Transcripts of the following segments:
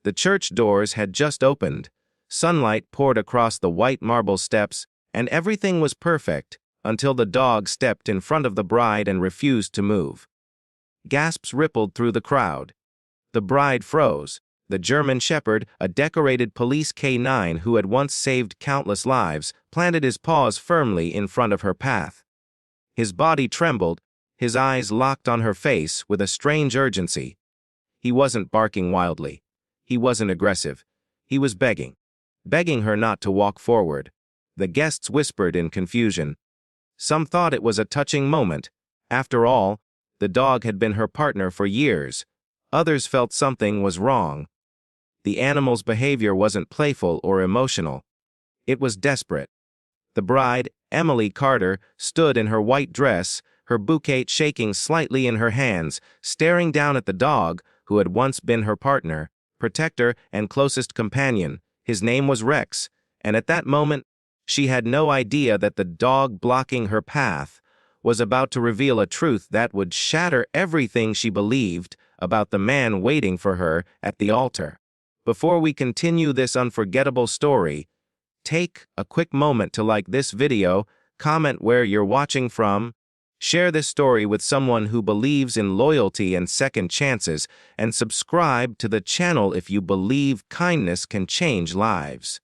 The church doors had just opened. Sunlight poured across the white marble steps, and everything was perfect until the dog stepped in front of the bride and refused to move. Gasps rippled through the crowd. The bride froze. The German Shepherd, a decorated police K9 who had once saved countless lives, planted his paws firmly in front of her path. His body trembled, his eyes locked on her face with a strange urgency. He wasn't barking wildly. He wasn't aggressive. He was begging her not to walk forward. The guests whispered in confusion. Some thought it was a touching moment. After all, the dog had been her partner for years. Others felt something was wrong. The animal's behavior wasn't playful or emotional. It was desperate. The bride, Emily Carter, stood in her white dress, her bouquet shaking slightly in her hands, staring down at the dog who had once been her partner, protector, and closest companion. His name was Rex, and at that moment, she had no idea that the dog blocking her path was about to reveal a truth that would shatter everything she believed about the man waiting for her at the altar. Before we continue this unforgettable story, take a quick moment to like this video, comment where you're watching from, share this story with someone who believes in loyalty and second chances, and subscribe to the channel if you believe kindness can change lives.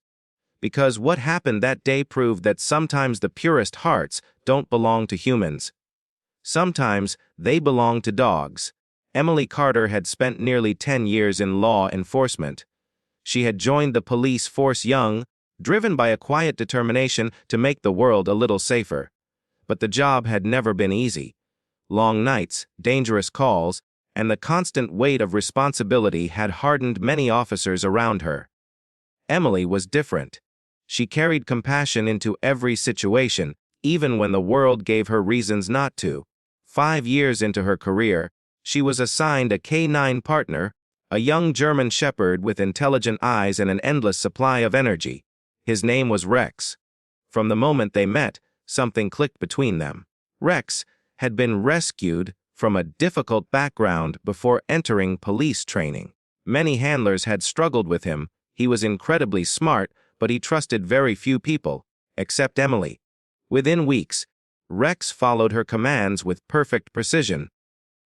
Because what happened that day proved that sometimes the purest hearts don't belong to humans. Sometimes they belong to dogs. Emily Carter had spent nearly 10 years in law enforcement. She had joined the police force young, driven by a quiet determination to make the world a little safer. But the job had never been easy. Long nights, dangerous calls, and the constant weight of responsibility had hardened many officers around her. Emily was different. She carried compassion into every situation, even when the world gave her reasons not to. 5 years into her career, she was assigned a K9 partner, a young German Shepherd with intelligent eyes and an endless supply of energy. His name was Rex. From the moment they met, something clicked between them. Rex had been rescued from a difficult background before entering police training. Many handlers had struggled with him. He was incredibly smart, but he trusted very few people, except Emily. Within weeks, Rex followed her commands with perfect precision.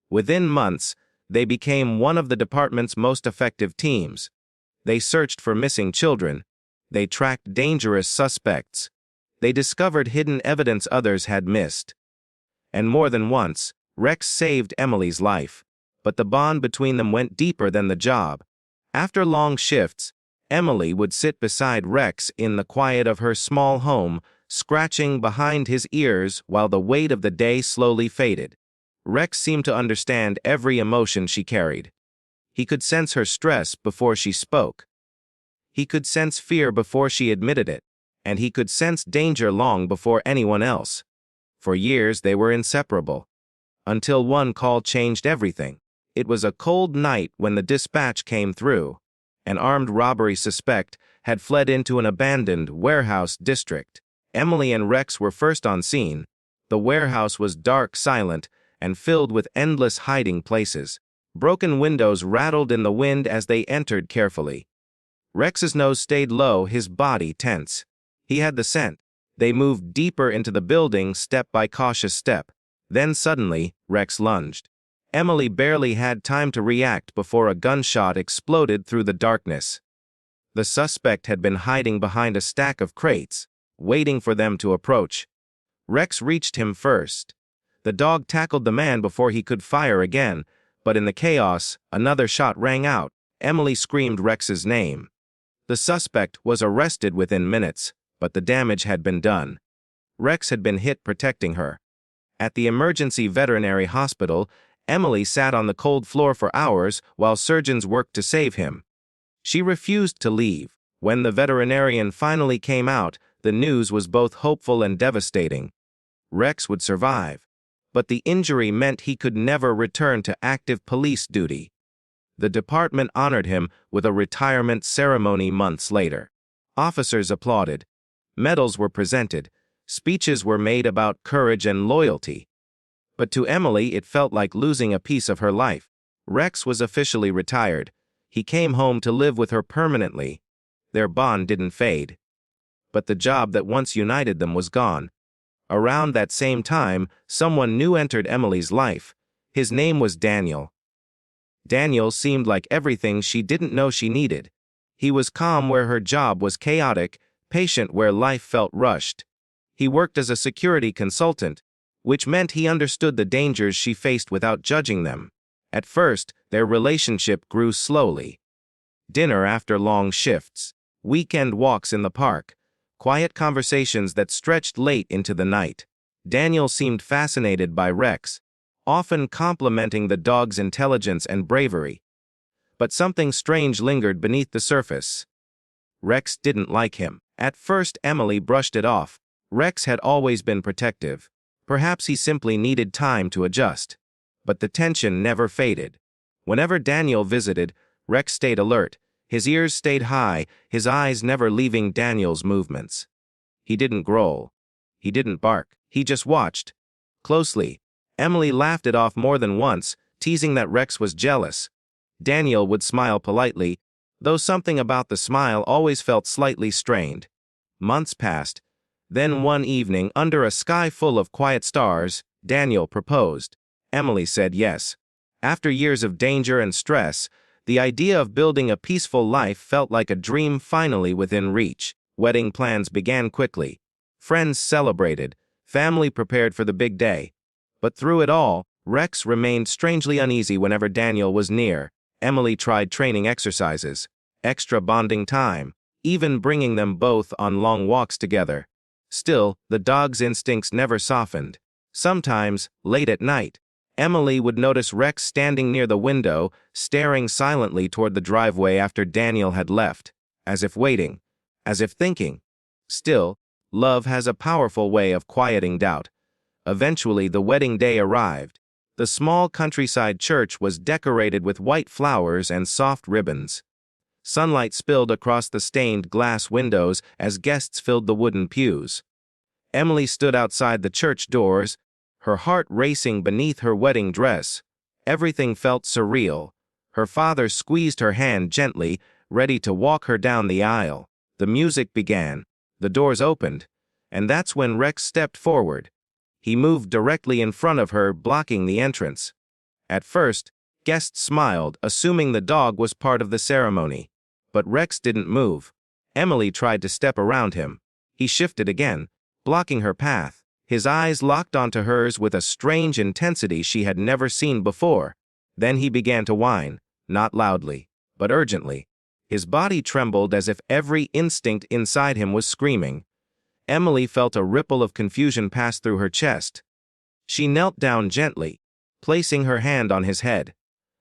Within months, they became one of the department's most effective teams. They searched for missing children. They tracked dangerous suspects. They discovered hidden evidence others had missed. And more than once, Rex saved Emily's life. But the bond between them went deeper than the job. After long shifts, Emily would sit beside Rex in the quiet of her small home, scratching behind his ears while the weight of the day slowly faded. Rex seemed to understand every emotion she carried. He could sense her stress before she spoke. He could sense fear before she admitted it, and he could sense danger long before anyone else. For years they were inseparable. Until one call changed everything. It was a cold night when the dispatch came through. An armed robbery suspect had fled into an abandoned warehouse district. Emily and Rex were first on scene. The warehouse was dark, silent, and filled with endless hiding places. Broken windows rattled in the wind as they entered carefully. Rex's nose stayed low, his body tense. He had the scent. They moved deeper into the building, step by cautious step. Then suddenly, Rex lunged. Emily barely had time to react before a gunshot exploded through the darkness. The suspect had been hiding behind a stack of crates, waiting for them to approach. Rex reached him first. The dog tackled the man before he could fire again, but in the chaos, another shot rang out. Emily screamed Rex's name. The suspect was arrested within minutes, but the damage had been done. Rex had been hit protecting her. At the emergency veterinary hospital, Emily sat on the cold floor for hours while surgeons worked to save him. She refused to leave. When the veterinarian finally came out, the news was both hopeful and devastating. Rex would survive, but the injury meant he could never return to active police duty. The department honored him with a retirement ceremony months later. Officers applauded. Medals were presented. Speeches were made about courage and loyalty. But to Emily, it felt like losing a piece of her life. Rex was officially retired. He came home to live with her permanently. Their bond didn't fade. But the job that once united them was gone. Around that same time, someone new entered Emily's life. His name was Daniel. Daniel seemed like everything she didn't know she needed. He was calm where her job was chaotic, patient where life felt rushed. He worked as a security consultant, which meant he understood the dangers she faced without judging them. At first, their relationship grew slowly. Dinner after long shifts, weekend walks in the park, quiet conversations that stretched late into the night. Daniel seemed fascinated by Rex, often complimenting the dog's intelligence and bravery. But something strange lingered beneath the surface. Rex didn't like him. At first, Emily brushed it off. Rex had always been protective. Perhaps he simply needed time to adjust. But the tension never faded. Whenever Daniel visited, Rex stayed alert. His ears stayed high, his eyes never leaving Daniel's movements. He didn't growl. He didn't bark. He just watched. Closely. Emily laughed it off more than once, teasing that Rex was jealous. Daniel would smile politely, though something about the smile always felt slightly strained. Months passed. Then one evening, under a sky full of quiet stars, Daniel proposed. Emily said yes. After years of danger and stress, the idea of building a peaceful life felt like a dream finally within reach. Wedding plans began quickly. Friends celebrated. Family prepared for the big day. But through it all, Rex remained strangely uneasy whenever Daniel was near. Emily tried training exercises, extra bonding time, even bringing them both on long walks together. Still, the dog's instincts never softened. Sometimes, late at night, Emily would notice Rex standing near the window, staring silently toward the driveway after Daniel had left, as if waiting, as if thinking. Still, love has a powerful way of quieting doubt. Eventually, the wedding day arrived. The small countryside church was decorated with white flowers and soft ribbons. Sunlight spilled across the stained glass windows as guests filled the wooden pews. Emily stood outside the church doors, her heart racing beneath her wedding dress. Everything felt surreal. Her father squeezed her hand gently, ready to walk her down the aisle. The music began. The doors opened. And that's when Rex stepped forward. He moved directly in front of her, blocking the entrance. At first, guests smiled, assuming the dog was part of the ceremony. But Rex didn't move. Emily tried to step around him. He shifted again, blocking her path. His eyes locked onto hers with a strange intensity she had never seen before. Then he began to whine, not loudly, but urgently. His body trembled as if every instinct inside him was screaming. Emily felt a ripple of confusion pass through her chest. She knelt down gently, placing her hand on his head.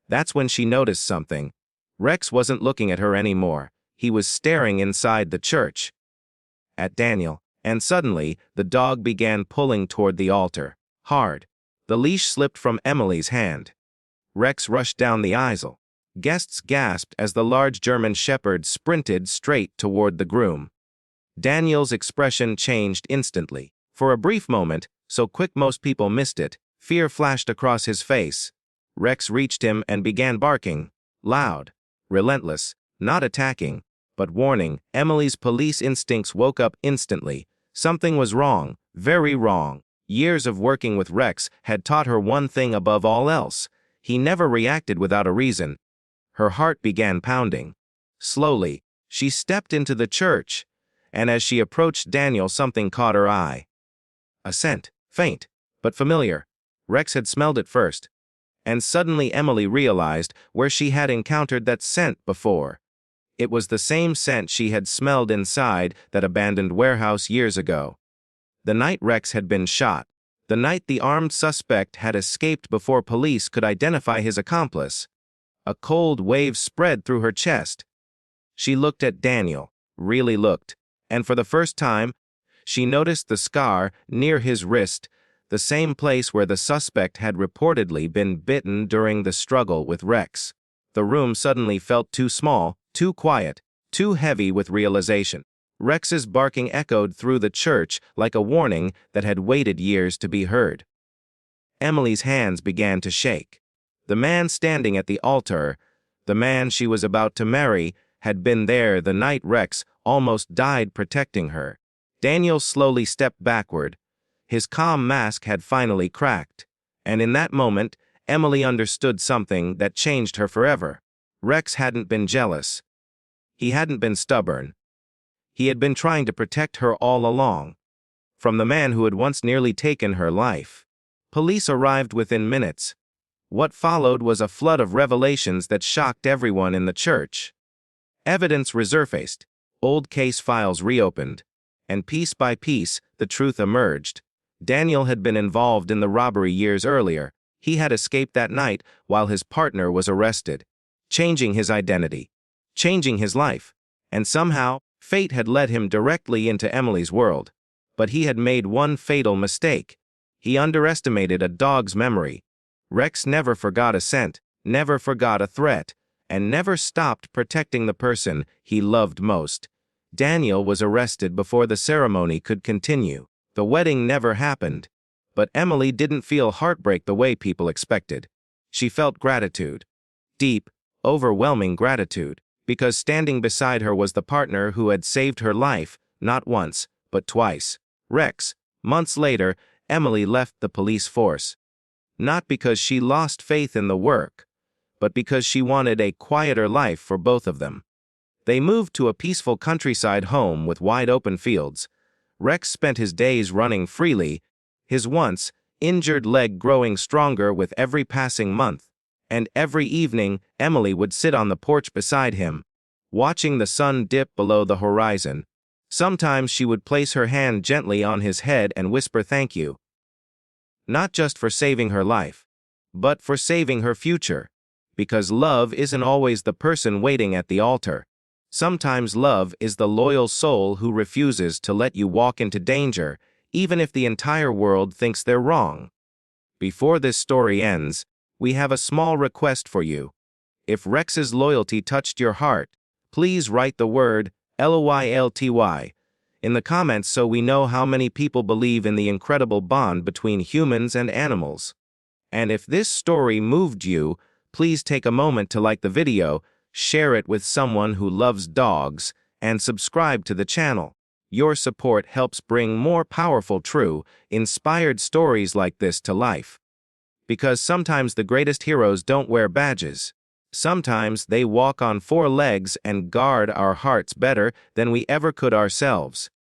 That's when she noticed something. Rex wasn't looking at her anymore. He was staring inside the church. At Daniel. And suddenly, the dog began pulling toward the altar. Hard. The leash slipped from Emily's hand. Rex rushed down the aisle. Guests gasped as the large German shepherd sprinted straight toward the groom. Daniel's expression changed instantly. For a brief moment, so quick most people missed it, fear flashed across his face. Rex reached him and began barking. Loud. Relentless. Not attacking, but warning. Emily's police instincts woke up instantly. Something was wrong, very wrong. Years of working with Rex had taught her one thing above all else. He never reacted without a reason. Her heart began pounding. Slowly, she stepped into the church, and as she approached Daniel, something caught her eye. A scent, faint, but familiar. Rex had smelled it first. And suddenly Emily realized where she had encountered that scent before. It was the same scent she had smelled inside that abandoned warehouse years ago. The night Rex had been shot. The night the armed suspect had escaped before police could identify his accomplice. A cold wave spread through her chest. She looked at Daniel, really looked, and for the first time, she noticed the scar near his wrist, the same place where the suspect had reportedly been bitten during the struggle with Rex. The room suddenly felt too small, too quiet, too heavy with realization. Rex's barking echoed through the church like a warning that had waited years to be heard. Emily's hands began to shake. The man standing at the altar, The man she was about to marry had been there the night Rex almost died protecting her. Daniel slowly stepped backward. His calm mask had finally cracked, and in that moment, Emily understood something that changed her forever. Rex hadn't been jealous. He hadn't been stubborn. He had been trying to protect her all along, from the man who had once nearly taken her life. Police arrived within minutes. What followed was a flood of revelations that shocked everyone in the church. Evidence resurfaced, old case files reopened, and piece by piece, the truth emerged. Daniel had been involved in the robbery years earlier. He had escaped that night while his partner was arrested, changing his identity, changing his life, and somehow, fate had led him directly into Emily's world. But he had made one fatal mistake. He underestimated a dog's memory. Rex never forgot a scent, never forgot a threat, and never stopped protecting the person he loved most. Daniel was arrested before the ceremony could continue. The wedding never happened. But Emily didn't feel heartbreak the way people expected. She felt gratitude. Deep, overwhelming gratitude, because standing beside her was the partner who had saved her life, not once, but twice. Rex. Months later, Emily left the police force. Not because she lost faith in the work, but because she wanted a quieter life for both of them. They moved to a peaceful countryside home with wide-open fields. Rex spent his days running freely, his once injured leg growing stronger with every passing month, and every evening Emily would sit on the porch beside him, watching the sun dip below the horizon. Sometimes she would place her hand gently on his head and whisper thank you. Not just for saving her life, but for saving her future. Because love isn't always the person waiting at the altar. Sometimes love is the loyal soul who refuses to let you walk into danger, even if the entire world thinks they're wrong. Before this story ends, we have a small request for you. If Rex's loyalty touched your heart, please write the word LOYLTY in the comments so we know how many people believe in the incredible bond between humans and animals. And if this story moved you, please take a moment to like the video, share it with someone who loves dogs, and subscribe to the channel. Your support helps bring more powerful, true, inspired stories like this to life. Because sometimes the greatest heroes don't wear badges. Sometimes they walk on 4 legs and guard our hearts better than we ever could ourselves.